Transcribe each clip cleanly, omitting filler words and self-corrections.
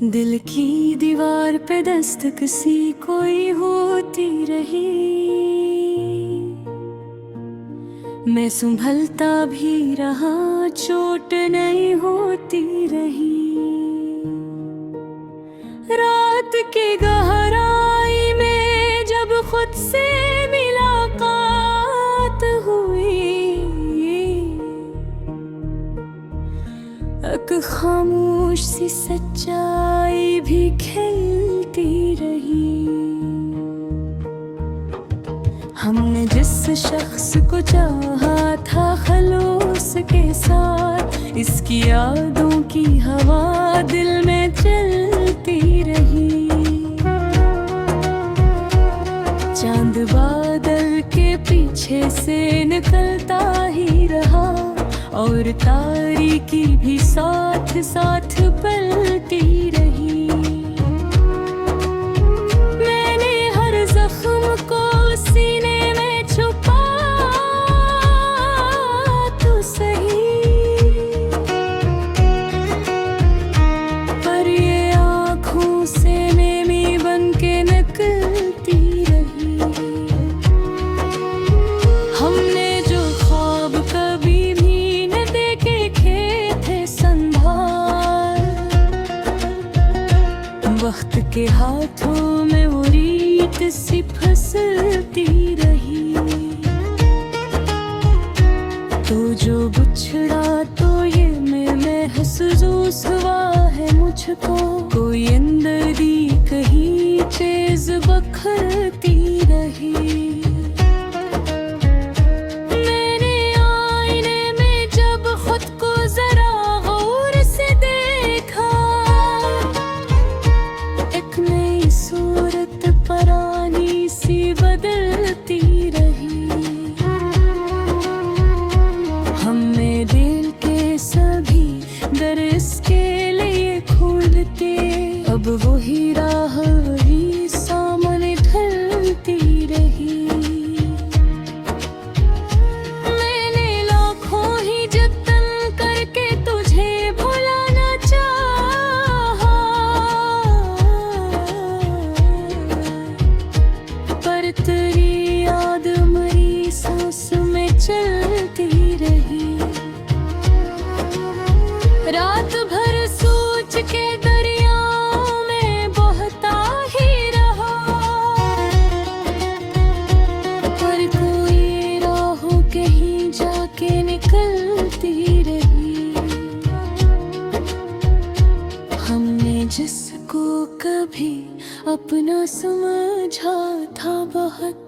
दिल की दीवार पे दस्तक सी कोई होती रही, मैं संभलता भी रहा, चोट नहीं होती रही। रात की गहराई में जब खुद से मुलाकात हुई, एक खामोश सी सच्चाई भी खिलती रही। हमने जिस शख्स को चाहा था खलूस के साथ, इसकी यादों की हवा दिल में चलती रही। चांद बादल के पीछे से निकलता ही रहा, और तारीकी भी साथ साथ पलती रही। मैंने हर जख्म को सीने में छुपा तो सही, पर ये आँखों से नेमी बन के निकलती रही। हमने जो ख्वाब कभी वक्त के हाथों में वो रीत सी फंसती रही। तो जो बिछड़ा तो ये मैं महसूस हुआ है मुझको, कोई अंदर दी कहीं चीज बखरती रही। मैंने आईने में जब खुद को जरा गौर से देखा, नई सूरत परानी सी बदलती रही। हमने दिल के सभी दर इसके लिए खोलते, अब वही राह वही सामने ढलती रही। मैंने लाखों ही जतन करके तुझे भुलाना चाहा, पर तेरी याद मरी सांस में चलती रही। रात भर सोच के दरियाओं में बहता ही रहा, पर कोई राहों कहीं जाके निकलती रही। हमने जिसको कभी अपना समझा था बहुत,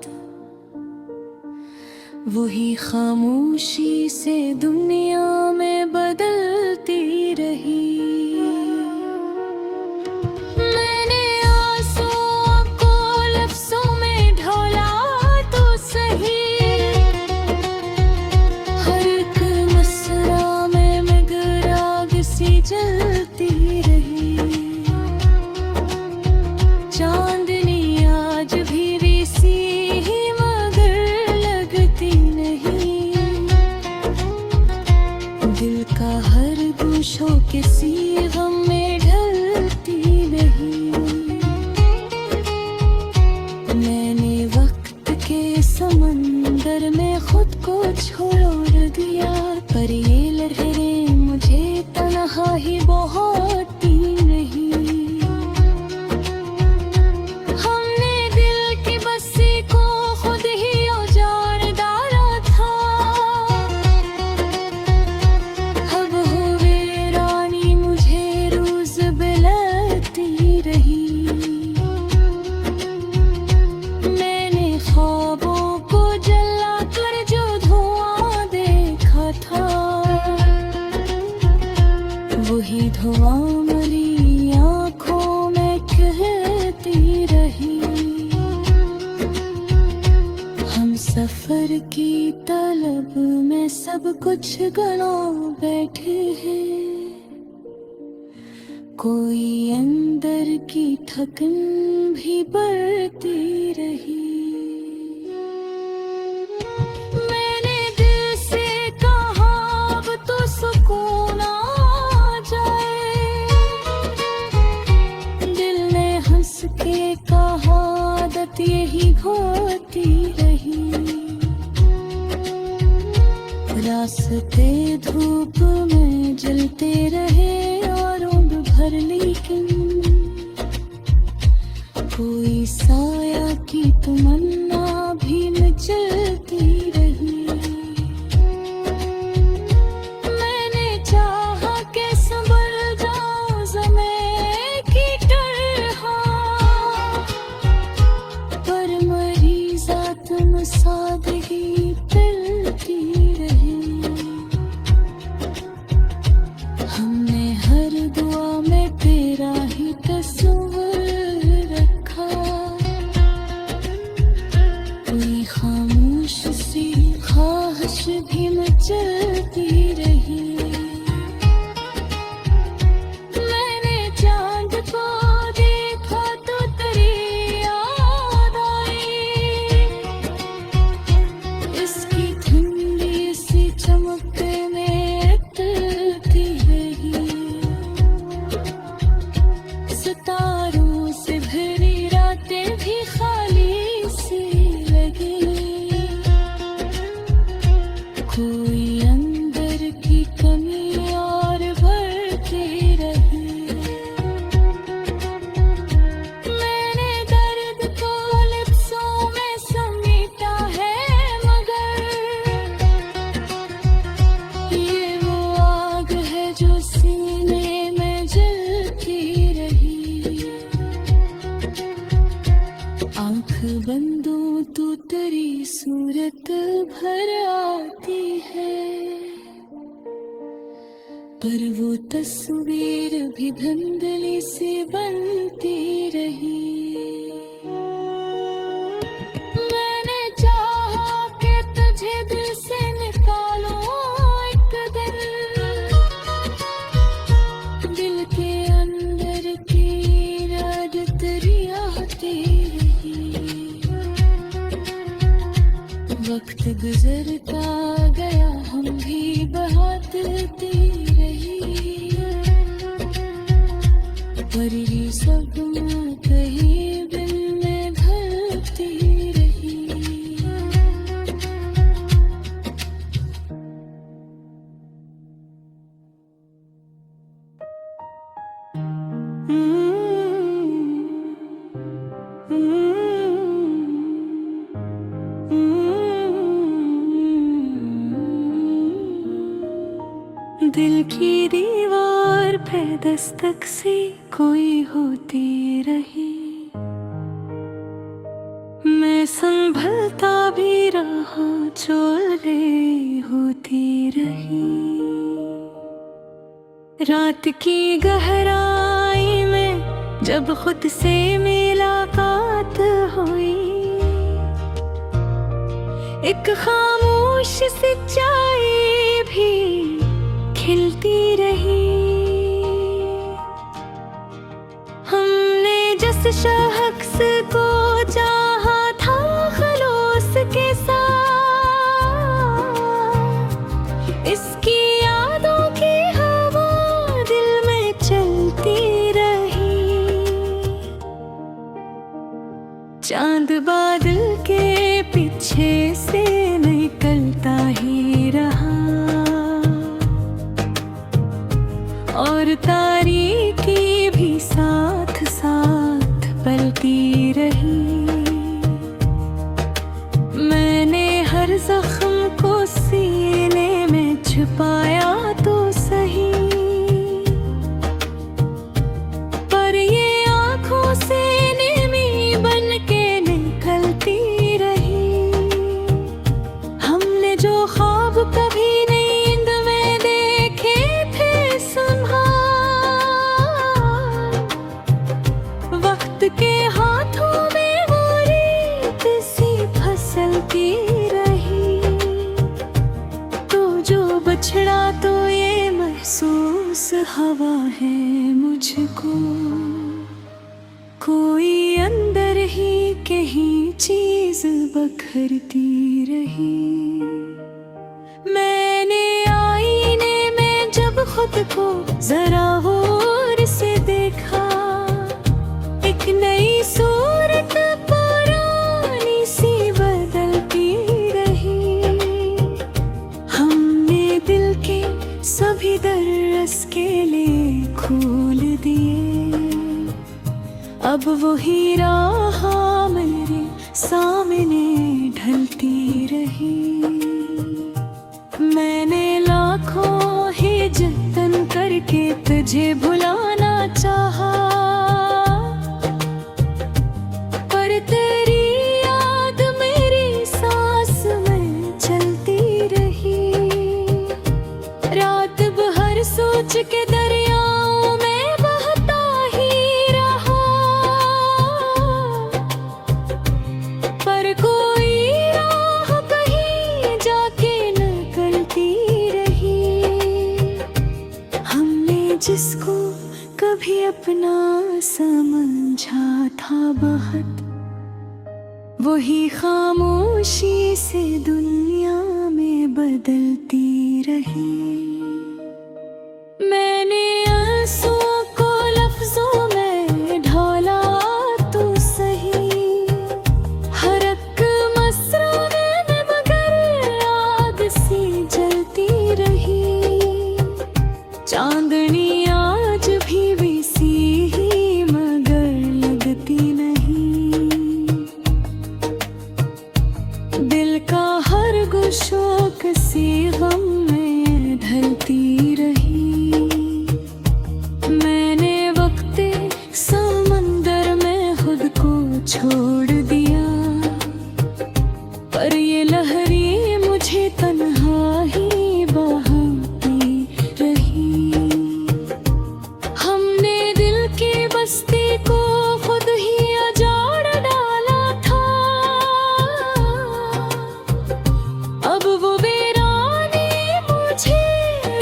वही खामोशी से दुनिया में बदलती रही। मैंने आंसुओं को लफ्जों में ढोला तो सही, हर एक मसरा में मगराग सी जलती रही। चांदनी आज भी सी ही मगर लगती नहीं, दिल का हर गोशों के सी गम में ढलती नहीं। मैंने वक्त के समंदर में खुद को छोड़ दिया, पर ये लहरें मुझे तन्हा ही बहाती नहीं। वही धुआं मरी आँखों में कहती रही। हम सफर की तलब में सब कुछ गना बैठे हैं, कोई अंदर की थकन भी बढ़ती रही। मैंने दिल से कहा अब तो सुकून आ जाए, यही होती रही। रास्ते धूप में जलते रहे और उम्र भर, लेकिन कोई साया की तमन्ना भी मचलती रही। मैंने चाहा कि संभल जाऊं ज़मीं की तरह, पर मरी ज़ात में सादगी पिलती रही। हमने हर दुआ में तेरा ही तस्वीर रखा, कोई खामोश सी ख्वाहिश भी मचलती रही। मैंने चांद को देखा तो तेरी याद आई, इसकी ठंडी सी चमक में अटकती रही। सितारों से भरी रातें भी खाली सी लगी, कोई अंदर की कमी और भरती रही। मैंने दर्द को लिप्सों में समेटा है, मगर ये वो आग है जो सीने में जलती रही। आँख बंदूं तो तेरी सूरत भर आती है, पर वो तस्वीर भी धुंधली सी बनती रही। मैंने चाहा कि तुझे दिल से निकालूं एक दिन, दिल के अंदर की याद तेरी आती रही। वक्त गुजरता गया, हम भी बहाते रही, पर ये सब कहीं दिल में भरती रही। दिल की दीवार पे दस्तक सी कोई होती रही। मैं संभलता भी रहा, चोले होती रही। रात की गहराई में जब खुद से मुलाकात हुई, एक खामोश सच्चाई भी खिलती रही। हमने जिस शख्स को चाहा था खलूस के साथ, इसकी यादों की हवा दिल में चलती रही। चांद बादल के पीछे से निकलता ही रहा, और तारीकी भी साथ साथ पलती रही। मैंने हर जख्म को सीने में छुपाया तो सही, पर ये आँखों से नमी बन के निकलती रही। हमने जो ख्वाब कभी नींद में देखे थे संभाल, वक्त के हाथों में वो रेत सी फसलती रही। तो जो बछड़ा तो ये महसूस हवा है मुझको, कोई अंदर ही कहीं चीज बखरती रही। मैंने आईने में जब खुद को जरा गौर से देखा, एक नई सूरत पुरानी अब वही राह मेरे सामने ढलती रही। मैंने लाखों ही जतन करके तुझे भुलाना चाहा, पर तेरी याद मेरी सांस में चलती रही। रात भर सोच के दरियाओं में बहता ही रहा, पर कोई राह कहीं जाके निकलती रही। हमने जिसको कभी अपना समझा था बहुत, वही खामोशी से दुनिया में बदलती रही। मैंने आंसुओं को लफ्जों में ढाला तो सही, हर एक मसराने में मगर आग सी जलती रही। चांदनी आज भी वैसी ही मगर लगती नहीं। दिल का हर गुशोक सी गम में ढलती रही। मैंने वक्ते समंदर में खुद को छोड़ दिया, पर ये लहरें मुझे तन्हा ही बहाती रही। हमने दिल की बस्ती को खुद ही उजाड़ डाला था, अब वो वीरानी मुझे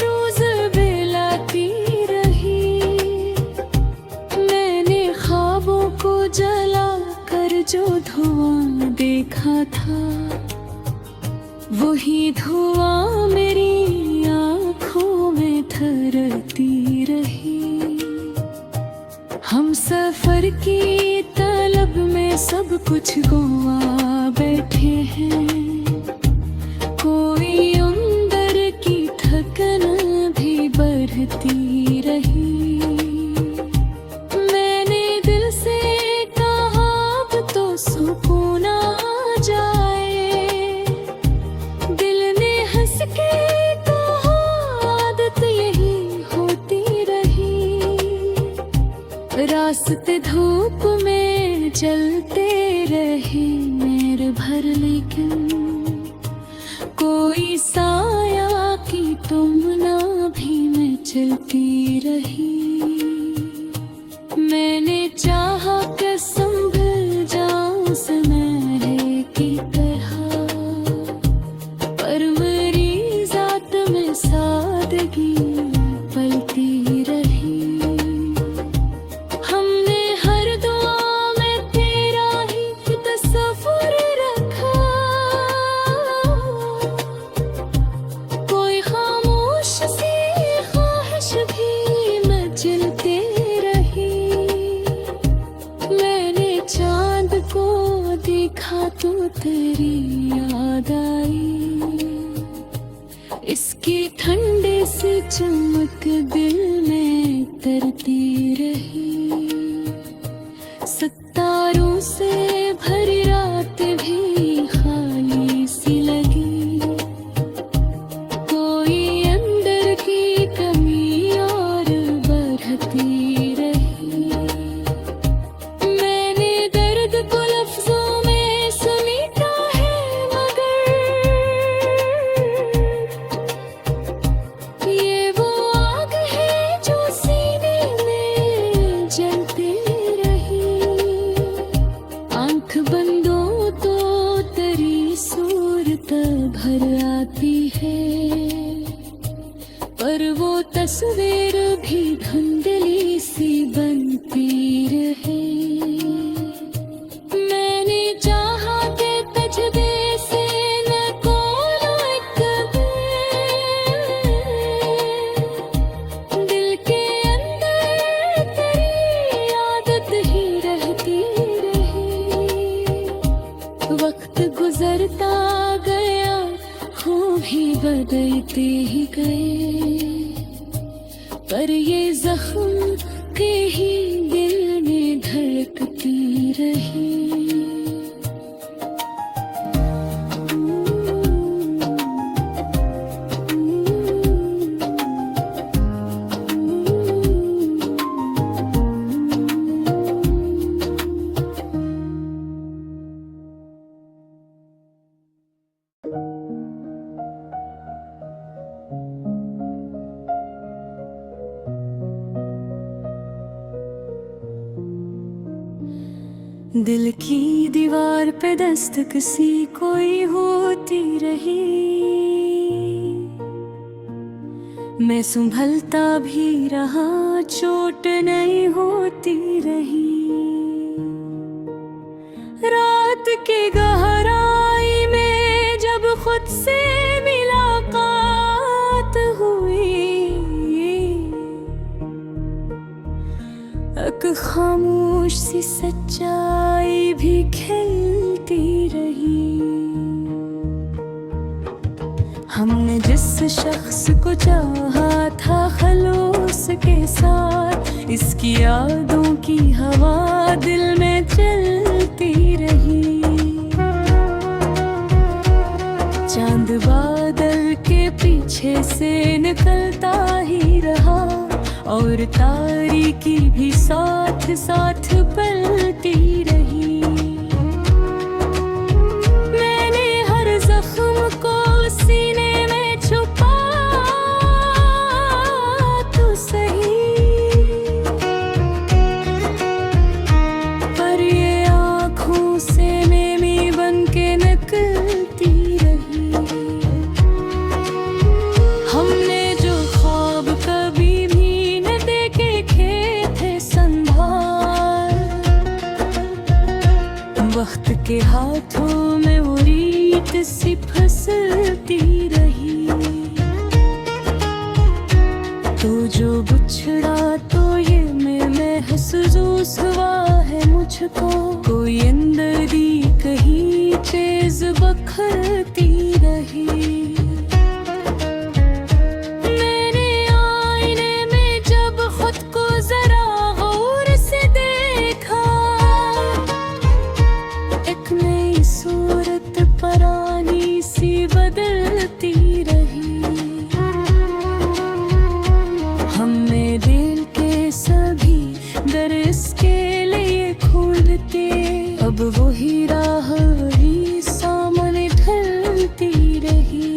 रोज बिलाती रही। मैंने ख्वाबों को जला कर जो धुआं देखा था, वही धुआं मेरी आँखों में ठहरती रही। हम सफर की तलब में सब कुछ गवा बैठे हैं, कोई अंदर की थकन भी बढ़ती रही। मैंने दिल से कहा अब तो सुकून आ जाए, दिल ने हंस के कहा आदत यही होती रही। रास्ते धूप में चलते रहे मेरे भर, लेकिन कोई साया की तुमना भी मैं चलती रही। मैंने चाहा कि संभल जाऊं सुनहरे की तरह, पर मेरी जात में सादगी पलती रही। हमने हर दुआ में तेरा ही तस्वीर रखा, कोई खामोश सी ख्वाहिश भी मचलते रही। मैंने चांद को देखा तो तेरी याद आई, इसकी ठंडे से चमक दिल में तरती रही। सितारों से भरी रात भी खाली सी लगी, कोई अंदर की कमी और बढ़ती रही। मैंने दर्द को लफ्जों में समेटा है, मगर ये वो आग है जो सीने में जलती रही। आंख बंदो तो तेरी सूरत भर आती है, पर वो तस्वीर भी धुंधली सी बनती रहे। मैंने चाहा कि तजबे से न कोलो एक दिल के अंदर तेरी आदत ही रहती रही। वक्त गुजरता गया, खूब भी बदलते ही गए, पर ये जख्म के ही दिल में धड़कते रही। दिल की दीवार पे दस्तक सी कोई होती रही, मैं संभलता भी रहा, चोट नहीं होती रही। रात की गहराई में जब खुद से मुलाकात हुई, एक खामोश सी सच्चाई भी खिलती रही। हमने जिस शख्स को चाहा था खलूस के साथ, इसकी यादों की हवा दिल में चलती रही। चांद बादल के पीछे से निकलता ही रहा, और तारीकी भी साथ साथ पलती रही। मैंने हर जख्म को सीने में छुपा तो सही, पर ये आँखों से नेमी बन के निकलती रही। हमने जो ख्वाब कभी वक्त के हाथों में वो रीत सी फंसती रही। तो जो बिछड़ा तो ये मैं महसूस हुआ है मुझको, कोई अंदरी कहीं तेज बखरती रही। मैंने आईने में जब खुद को जरा गौर से देखा, एक नई सूरत परानी सी बदलती रही। हमने दिल के सभी दर इसके लिए खोलते, अब वही राह वही सामने ढलती रही।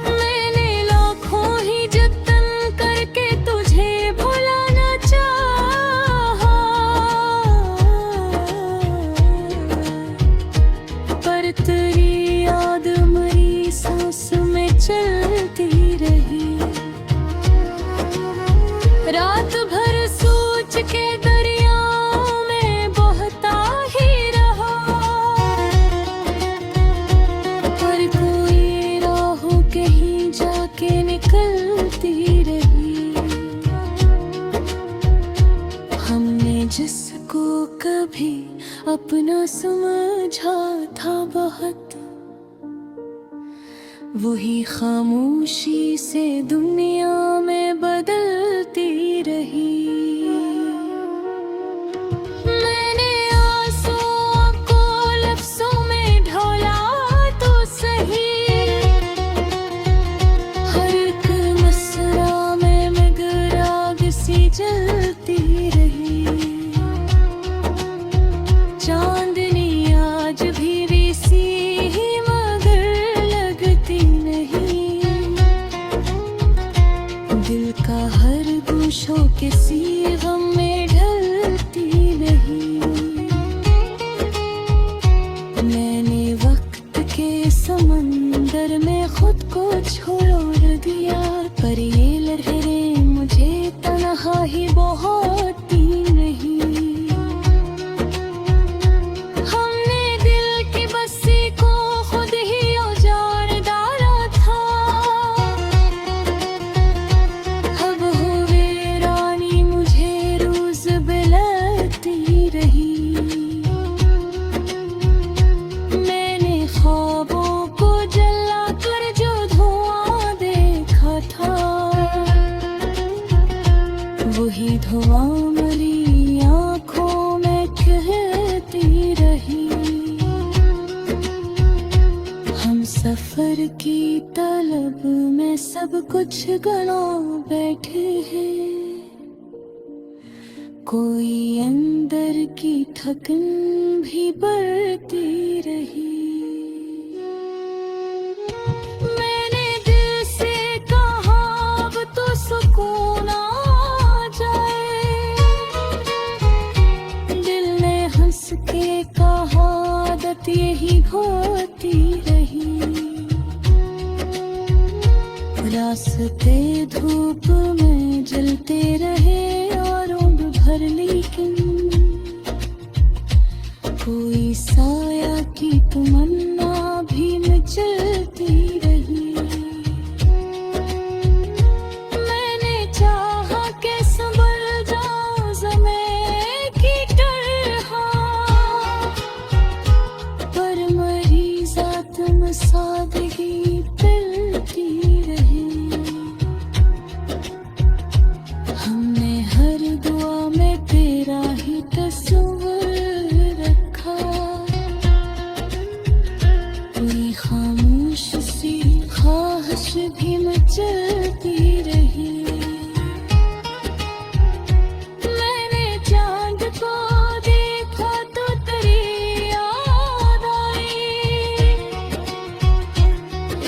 मैंने लाखों ही जतन करके तुझे भुलाना चाहा, पर तेरी याद मेरी सांस में चलती रही। रात भर सोच के दरियाओं में बहता ही रहा, पर कोई राह कहीं जाके निकलती रही। हमने जिसको कभी अपना समझा था बहुत, वही खामोशी से दुनिया में बदलती रही। मैंने आंसुओं को लफ्ज़ों में ढोला तो सही, हर एक मसरा में मगर आग सी जलती रही। चांदनी आज भी सी ही मगर लगती नहीं, दिल का हर गोशों के सी गम में ढलती नहीं। मैंने वक्त के समंदर में खुद को छोड़ दिया, पर ये लहरें मुझे तन्हा ही बहाती नहीं। हमने दिल की बस्ती को खुद ही उजाड़ डाला था, अब हुए रानी मुझे रोज बिलखती रही। मैंने ख्वाबों को जला कर जो धुआं देखा था, सबर की तलब में सब कुछ गना बैठे हैं। कोई अंदर की थकन भी बढ़ती रही। मैंने दिल से कहा अब तो सुकून आ जाए। दिल ने हंस के कहा आदत यही होती रही। रास्ते धूप में जलते रहे और उम्र भर, लेकिन कोई साया की तमन्ना भी मचलती रही। मैंने चाहा कि संभल जाऊं ज़मीं की तरह, पर मरीज़ आत्म सादगी पिलती रही। हमने हर दुआ में तेरा ही तस्वीर रखा। कोई खामोश सी ख्वाहिश भी मचलती रही। मैंने चांद को देखा तो तेरी याद आई।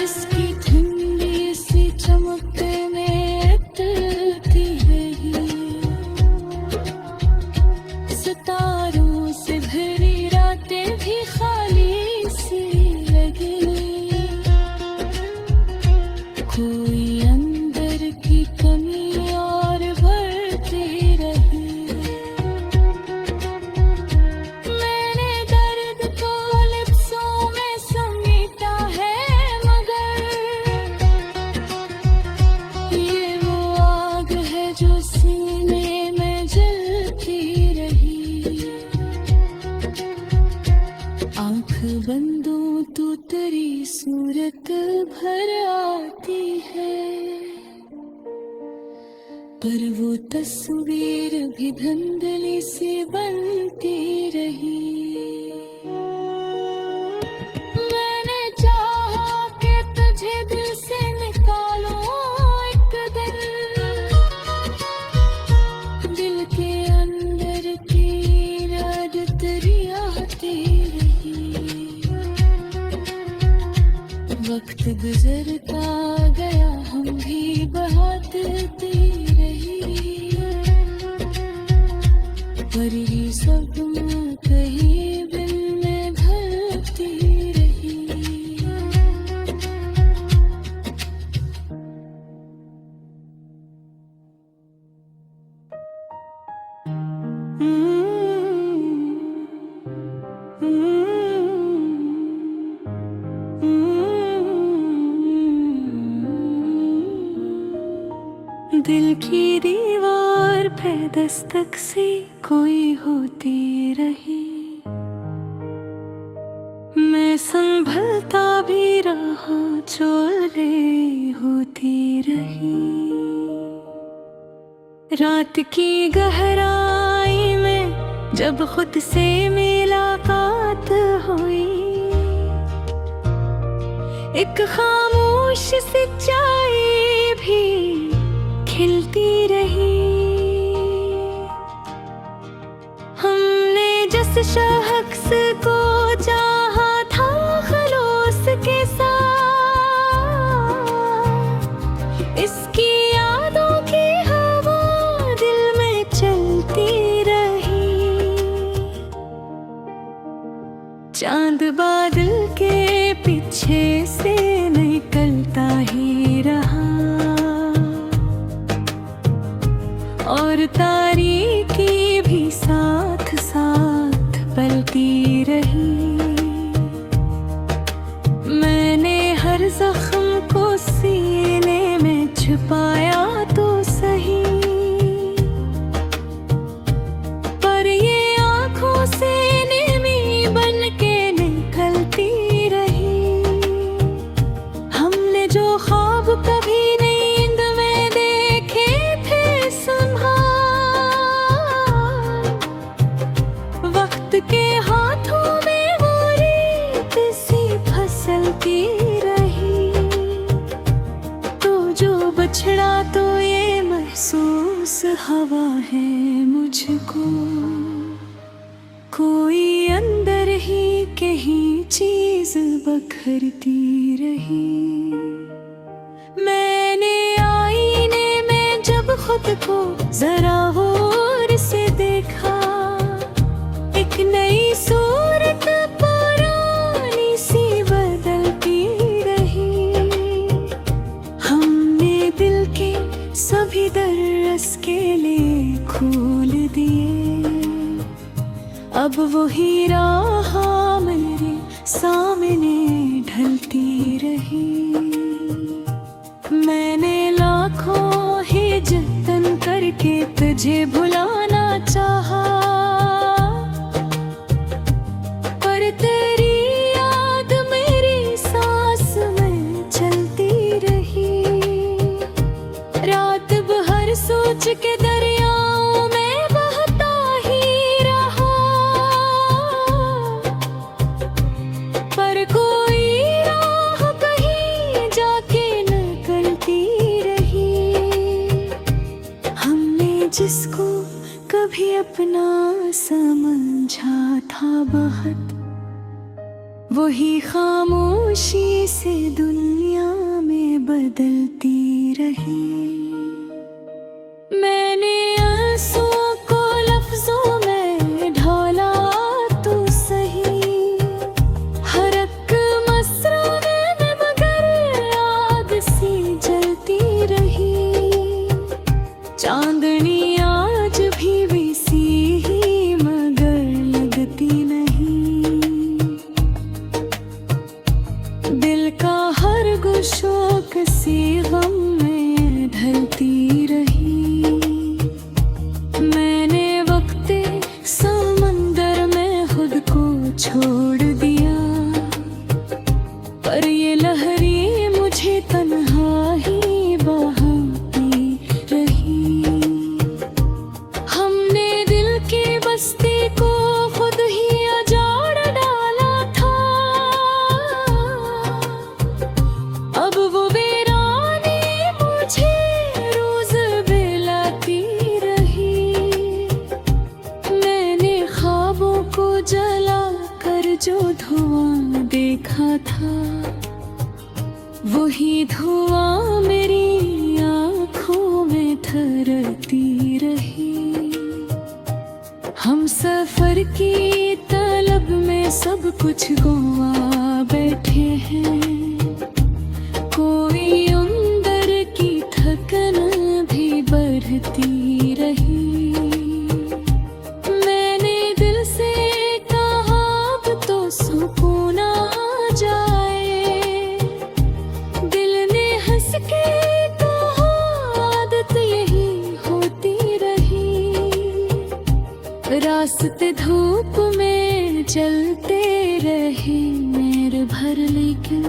इसकी ठंडी सी चमक में अटलती रही। सितारों से भरी रातें भी खाली सी लगी। कोई अंदर की कमी और बढ़ती रही। मैंने दर्द को लिप्सों में समेटा है, मगर ये वो आग है जो सीने में जलती रही। आँख बंदों तो तेरी सूरत भर आती है, पर वो तस्वीर भी धुंधली सी बनती रही। मैंने चाहा कि तुझे दिल से निकालो एक दिन। दिल के अंदर की आदत रियाती रही। वक्त गुजरता गया, हम भी बहाते रही। पर ये सब कहीं बिन में ढलती रही। दिल की दीवार पे दस्तक से कोई होती रही। मैं संभलता भी रहा, चोले होती रही। रात की गहराई में जब खुद से मुलाकात हुई, एक खामोश सच्चाई भी खिलती रही। हमने जिस शख्स को चाहा था खलूस के साथ, इसकी यादों की हवा दिल में चलती रही। चांद बादल के पीछे से निकलता ही रहा, और तारीकी भी साथ साथ पलती रही। मैंने हर जख्म को सीने में छुपाया तो सही, पर ये आँखों से नेमी बन के निकलती रही। हमने जो ख्वाब कभी नींद में देखे थे संभाल, वक्त के हाथों में वो रेत सी फिसलती रही। हवा है मुझको, कोई अंदर ही कहीं चीज बखरती रही। मैंने आईने में जब खुद को जरा और से देखा, एक नई सूरत पुरानी सी बदलती रही। हमने दिल के सभी दरस के लिए खोल दिए, अब वही राह मेरे सामने ढलती रही। मैंने लाखों ही जतन करके तुझे भुलाना चाहा, पर तेरी याद मेरी सांस में चलती रही। रात भर सोच के दरियाओं में बहता ही रहा, पर कोई राह कहीं जाके निकलती रही। हमने जिसको कभी अपना समझा था बहुत, वही खामोशी से दुनिया में बदलती रही। मैंने आंसुओं को लफ्जों में ढाला तो सही, हर एक मसराने में मगर आग सी जलती रही। चांदनी आज भी वैसी ही मगर लगती नहीं, दिल का हर गुशोक सी गम में ढलती रही। मैंने वक्ते समंदर में खुद को छोड़ दिया, पर ये लहरी मुझे तन्हा ही बहाती रही। हमने दिल की बस्ती को खुद ही उजाड़ डाला था, अब वो वीरानी मुझे रोज बिलाती रही। मैंने ख्वाबों को जला कर जो धुआं देखा था, वही धुआं मेरी आँखों में ठहरती रही। हम सफर की तलब में सब कुछ गवा बैठे हैं, कोई अंदर की थकन भी बढ़ती रही। मैंने दिल से कहा अब तो सुकून आ जाए, दिल ने हंस के कहा आदत यही होती रही। रास्ते धूप में चलते रहे मेरे भर, लेकिन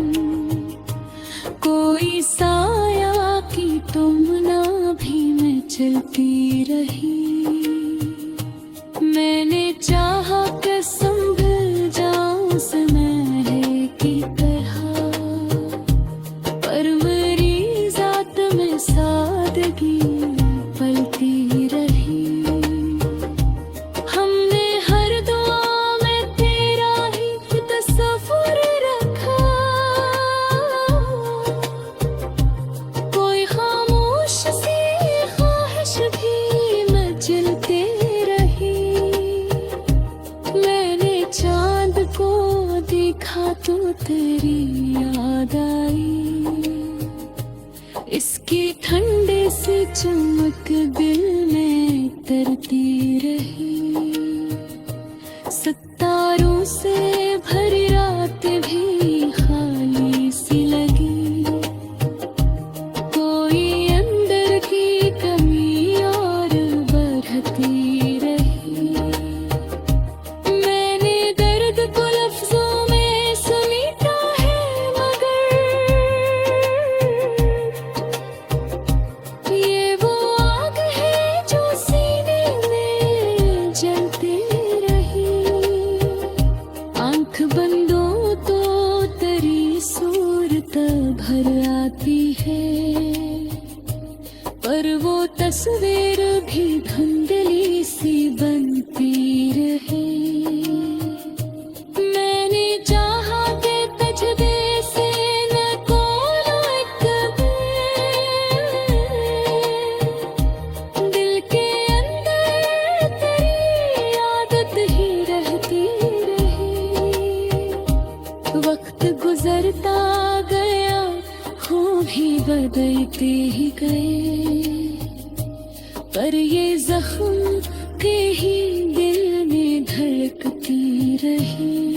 कोई साया की तुमना भी मैं चलती रही। मैंने चाहा कि संभल जाऊं समय की तरह, पर मेरी जात में सादगी पलती रही। हमने हर दुआ में तेरा ही तस्वुर रखा, कोई खामोश सी ख्वाहिश भी मचलते रही। मैंने चांद को देखा तो तेरी याद आई, इसकी ठंडे से चमक दिल में तरती रही। सितारों से भरी रात भी खाली सी लगी, कोई अंदर की कमी और बढ़ती रही। मैंने दर्द को लफ्जों में समेटा है, मगर ये वो आग है जो सीने में जलती रही। आंख बंदो तो तेरी सूरत भर आती है, पर वो तस्वीर भी धुंधली सी बनती रही। मैंने चाहा कि तजबे से न कोलो एक दिल के अंदर तेरी आदत ही रहती रही। वक्त गुजरता गया, हो भी बदलते ही गए, पर ये जख्म के ही दिल में धड़कती रही।